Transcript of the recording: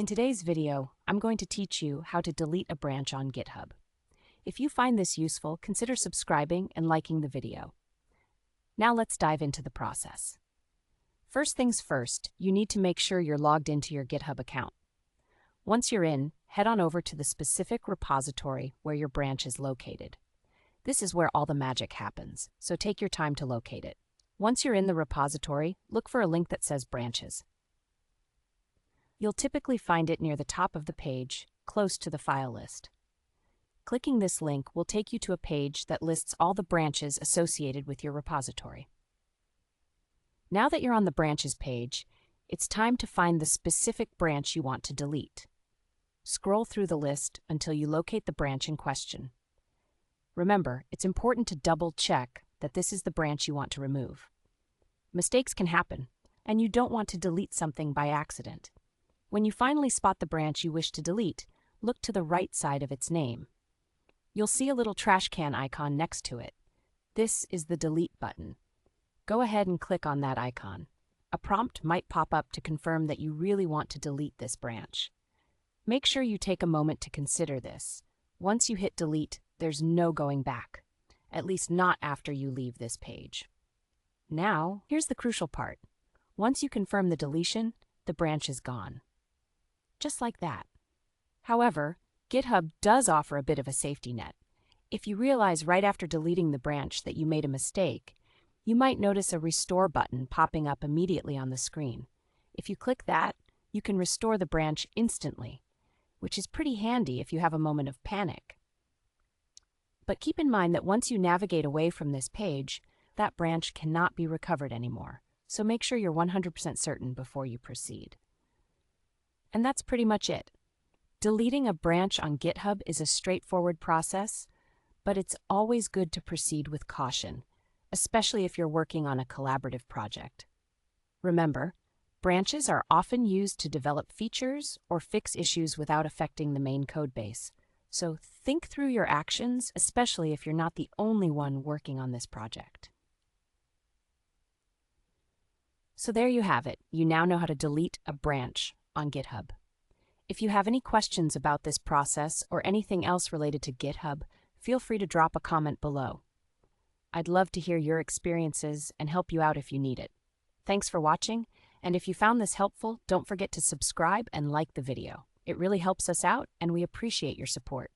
In today's video, I'm going to teach you how to delete a branch on GitHub. If you find this useful, consider subscribing and liking the video. Now let's dive into the process. First things first, you need to make sure you're logged into your GitHub account. Once you're in, head on over to the specific repository where your branch is located. This is where all the magic happens, so take your time to locate it. Once you're in the repository, look for a link that says Branches. You'll typically find it near the top of the page, close to the file list. Clicking this link will take you to a page that lists all the branches associated with your repository. Now that you're on the Branches page, it's time to find the specific branch you want to delete. Scroll through the list until you locate the branch in question. Remember, it's important to double-check that this is the branch you want to remove. Mistakes can happen, and you don't want to delete something by accident. When you finally spot the branch you wish to delete, look to the right side of its name. You'll see a little trash can icon next to it. This is the Delete button. Go ahead and click on that icon. A prompt might pop up to confirm that you really want to delete this branch. Make sure you take a moment to consider this. Once you hit delete, there's no going back, at least not after you leave this page. Now, here's the crucial part. Once you confirm the deletion, the branch is gone. Just like that. However, GitHub does offer a bit of a safety net. If you realize right after deleting the branch that you made a mistake, you might notice a Restore button popping up immediately on the screen. If you click that, you can restore the branch instantly, which is pretty handy if you have a moment of panic. But keep in mind that once you navigate away from this page, that branch cannot be recovered anymore, so make sure you're 100% certain before you proceed. And that's pretty much it. Deleting a branch on GitHub is a straightforward process, but it's always good to proceed with caution, especially if you're working on a collaborative project. Remember, branches are often used to develop features or fix issues without affecting the main codebase. So think through your actions, especially if you're not the only one working on this project. So there you have it. You now know how to delete a branch on GitHub. If you have any questions about this process or anything else related to GitHub, feel free to drop a comment below. I'd love to hear your experiences and help you out if you need it. Thanks for watching, and if you found this helpful, don't forget to subscribe and like the video. It really helps us out, and we appreciate your support.